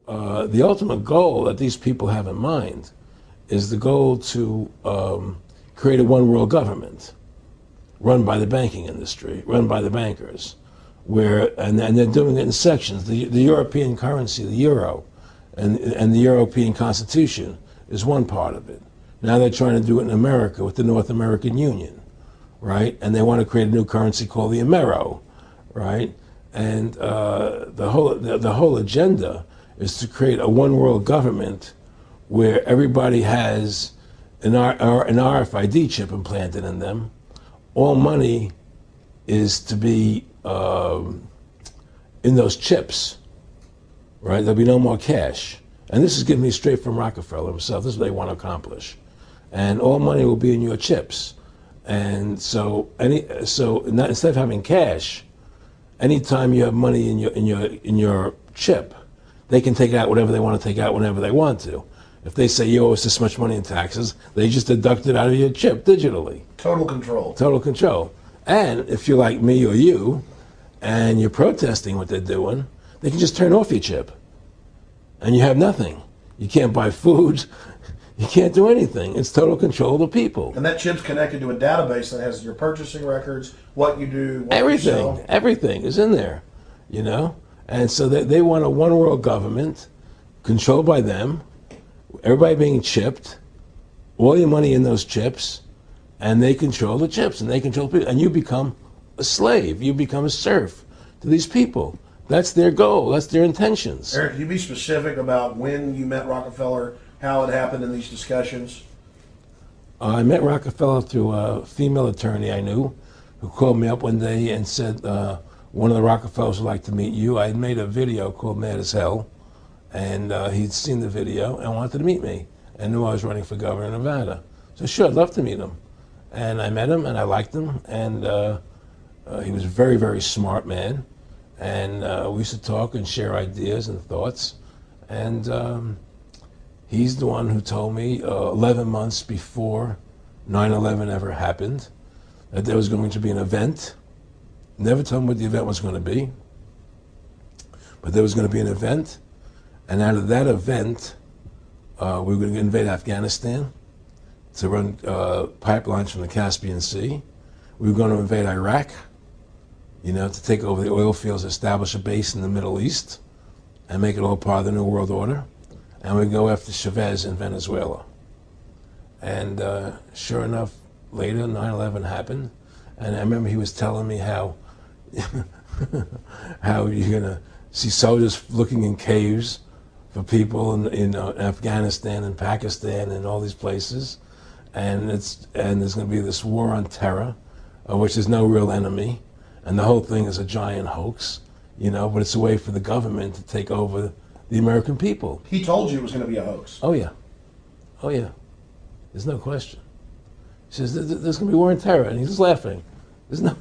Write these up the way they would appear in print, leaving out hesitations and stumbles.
The ultimate goal that these people have in mind is the goal to create a one world government run by the banking industry, run by the bankers, and they're doing it in sections. The European currency, the euro, and the European Constitution is one part of it. Now they're trying to do it in America with the North American Union, right? And they want to create a new currency called the Amero, right? And the whole agenda is to create a one world government where everybody has an RFID chip implanted in them. All money is to be in those chips, right? There'll be no more cash. And this is given me straight from Rockefeller himself. This is what they want to accomplish. And all money will be in your chips. And so instead of having cash, anytime you have money in your chip, they can take out whatever they want to take out whenever they want to. If they say you owe us this much money in taxes, they just deduct it out of your chip digitally. Total control. Total control. And if you're like me or you, and you're protesting what they're doing, they can just turn off your chip. And you have nothing. You can't buy food. You can't do anything. It's total control of the people. And that chip's connected to a database that has your purchasing records, what you do, what everything, you sell. Everything is in there, you know? And so they want a one world government controlled by them, everybody being chipped, all your money in those chips, and they control the chips, and they control people, and you become a slave, you become a serf to these people. That's their goal, that's their intentions. Eric, can you be specific about when you met Rockefeller, how it happened in these discussions? I met Rockefeller through a female attorney I knew who called me up one day and said, one of the Rockefellers would like to meet you. I had made a video called Mad as Hell, and he'd seen the video and wanted to meet me and knew I was running for governor of Nevada. So sure, I'd love to meet him. And I met him and I liked him, and he was a very, very smart man. And we used to talk and share ideas and thoughts. And he's the one who told me 11 months before 9/11 ever happened that there was going to be an event. Never told him what the event was going to be, but there was going to be an event, and out of that event, we were going to invade Afghanistan to run pipelines from the Caspian Sea. We were going to invade Iraq, you know, to take over the oil fields, establish a base in the Middle East, and make it all part of the New World Order. And we'd go after Chavez in Venezuela. And sure enough, later 9/11 happened, and I remember he was telling me how how you're gonna see soldiers looking in caves for people in Afghanistan and Pakistan and all these places, and there's gonna be this war on terror, of which there's no real enemy, and the whole thing is a giant hoax, you know. But it's a way for the government to take over the American people. He told you it was going to be a hoax. Oh yeah, oh yeah. There's no question. He says there's going to be war on terror, and he's just laughing. There's no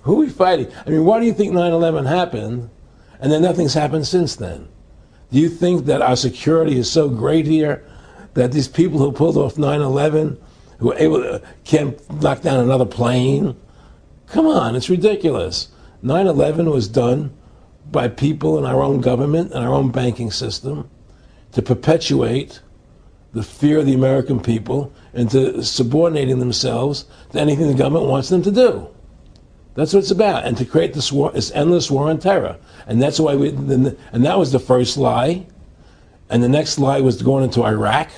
who are we fighting? I mean, why do you think 9/11 happened, and then nothing's happened since then? Do you think that our security is so great here that these people who pulled off 9/11, who were able to, can't knock down another plane? Come on, it's ridiculous. 9/11 was done by people in our own government and our own banking system to perpetuate the fear of the American people into subordinating themselves to anything the government wants them to do. That's what it's about, and to create this war, this endless war on terror. And that's why and that was the first lie. And the next lie was going into Iraq,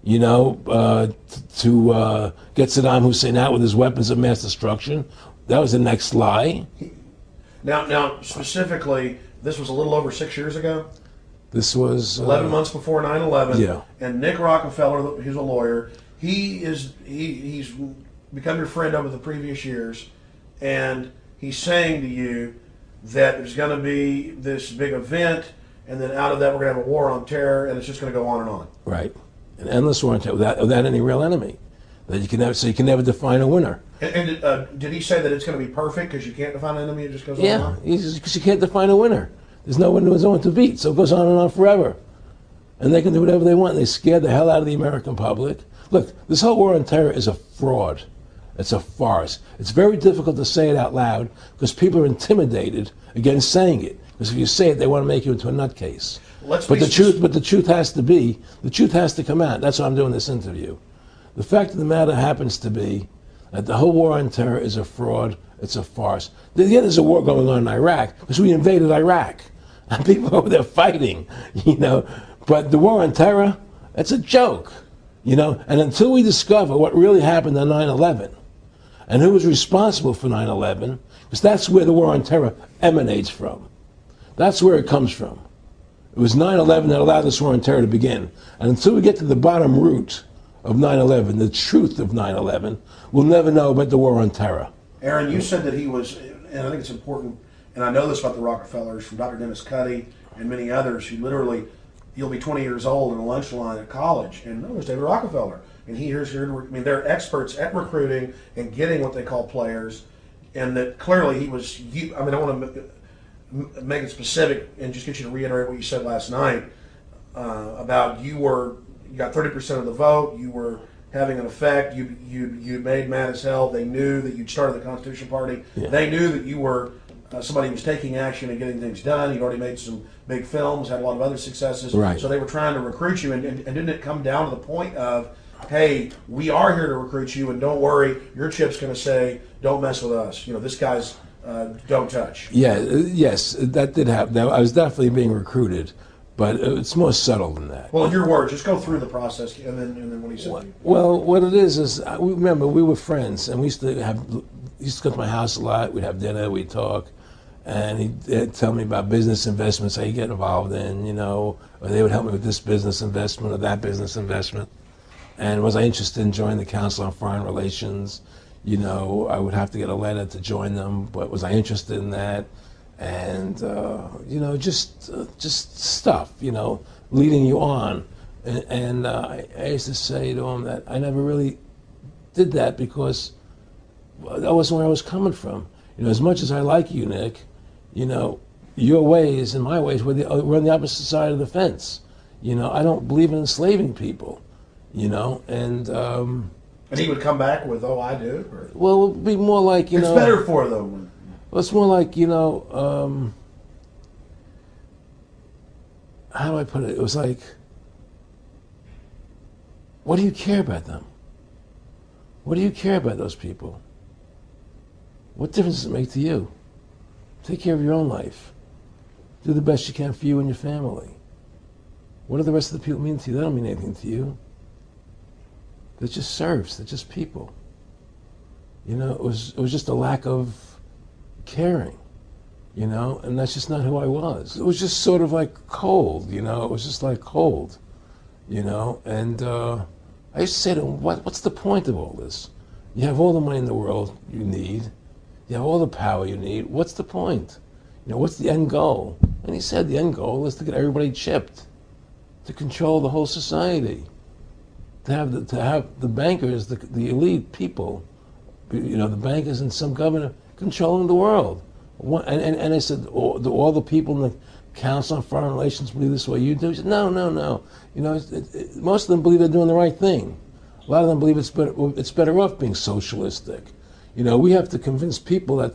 you know, to get Saddam Hussein out with his weapons of mass destruction. That was the next lie. Now, specifically, this was a little over 6 years ago. This was 11 months before 9/11. Yeah. And Nick Rockefeller, who's a lawyer, he's become your friend over the previous years, and he's saying to you that there's going to be this big event, and then out of that we're going to have a war on terror, and it's just going to go on and on. Right, an endless war on terror without any real enemy. That you can never, so you can never define a winner. And did he say that it's going to be perfect because you can't define an enemy? It just goes on and on? Yeah, because you can't define a winner. There's no one to beat, so it goes on and on forever. And they can do whatever they want. They scare the hell out of the American public. Look, this whole war on terror is a fraud. It's a farce. It's very difficult to say it out loud because people are intimidated against saying it. Because if you say it, they want to make you into a nutcase. Let's But be the truth has to come out. That's why I'm doing this interview. The fact of the matter happens to be that the whole war on terror is a fraud. It's a farce. Yeah, there's a war going on in Iraq because we invaded Iraq. And people over there fighting, you know. But the war on terror, it's a joke, you know. And until we discover what really happened on 9/11 and who was responsible for 9/11, because that's where the war on terror emanates from. That's where it comes from. It was 9/11 that allowed this war on terror to begin. And until we get to the bottom root of 9/11, the truth of 9/11, we'll never know about the war on terror. Aaron, you said that he was, and I think it's important, and I know this about the Rockefellers from Dr. Dennis Cuddy and many others who literally, you'll be 20 years old in a lunch line at college, and there's David Rockefeller. And they're experts at recruiting and getting what they call players, and that clearly he was, I want to make it specific and just get you to reiterate what you said last night about you got 30% of the vote, you were having an effect, you made mad as hell, they knew that you'd started the Constitution Party, they knew that you were somebody who was taking action and getting things done, you'd already made some big films, had a lot of other successes, right. So they were trying to recruit you, and didn't it come down to the point of, hey, we are here to recruit you, and don't worry, your chip's going to say, don't mess with us, you know, this guy's don't touch. Yeah, yes, that did happen. I was definitely being recruited, but it's more subtle than that. Well, in your words, just go through the process, and then what he said. Well, what it is remember, we were friends, and we used to go to my house a lot. We'd have dinner, we'd talk, and he'd tell me about business investments I get involved in, you know, or they would help me with this business investment or that business investment. And was I interested in joining the Council on Foreign Relations? You know, I would have to get a letter to join them, but was I interested in that? And, you know, just stuff, you know, leading you on. And I used to say to him that I never really did that because that wasn't where I was coming from. You know, as much as I like you, Nick, you know, your ways and my ways, we're on the opposite side of the fence. You know, I don't believe in enslaving people, you know, and he would come back with, oh, I do? Or? Well, it would be more like, you know. It's better for them. Well, it's more like, you know, how do I put it? It was like, what do you care about them? What do you care about those people? What difference does it make to you? Take care of your own life. Do the best you can for you and your family. What do the rest of the people mean to you? They don't mean anything to you. They're just serfs. They're just people. You know, it was just a lack of caring, you know, and that's just not who I was. It was just sort of like cold, you know. It was just like cold, you know. And I used to say to him, what's the point of all this? You have all the money in the world you need. You have all the power you need. What's the point? You know, what's the end goal? And he said the end goal is to get everybody chipped, to control the whole society, to have the bankers, the elite people, you know, the bankers and some governor controlling the world. And I said, do all the people in the Council on Foreign Relations believe this way you do? He said, no. You know, most of them believe they're doing the right thing. A lot of them believe it's better off being socialistic. You know, we have to convince people that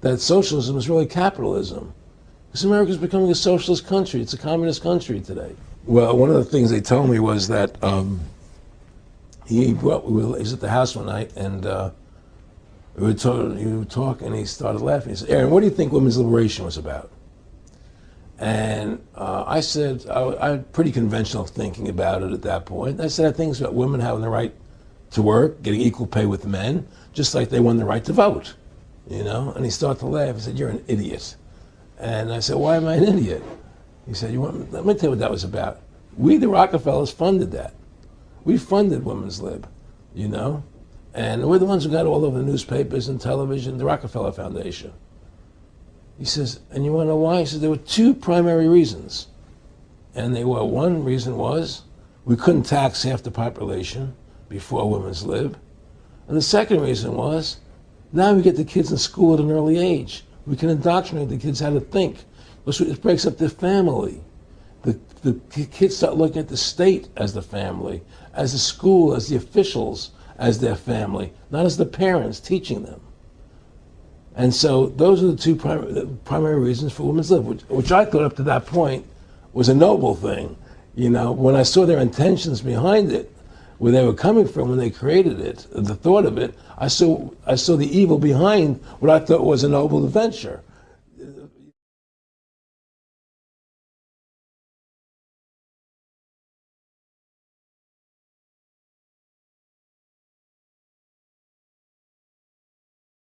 that socialism is really capitalism. Because America's becoming a socialist country. It's a communist country today. Well, one of the things they told me was that he was at the house one night, and he would talk, and he started laughing. He said, Aaron, what do you think women's liberation was about? And I said, I had pretty conventional thinking about it at that point. I said, I think it's about women having the right to work, getting equal pay with men, just like they won the right to vote, you know? And he started to laugh. He said, you're an idiot. And I said, why am I an idiot? He said, let me tell you what that was about. We, the Rockefellers, funded that. We funded women's lib, you know? And we're the ones who got all over the newspapers and television, the Rockefeller Foundation. He says, and you want to know why? He says, there were two primary reasons. And they were, one reason was we couldn't tax half the population before women's lib. And the second reason was, now we get the kids in school at an early age. We can indoctrinate the kids how to think. It breaks up their family. The kids start looking at the state as the family, as the school, as the officials, as their family, not as the parents teaching them. And so those are the two primary reasons for women's lib, which I thought up to that point was a noble thing. You know, when I saw their intentions behind it, where they were coming from when they created it, the thought of it, I saw the evil behind what I thought was a noble adventure.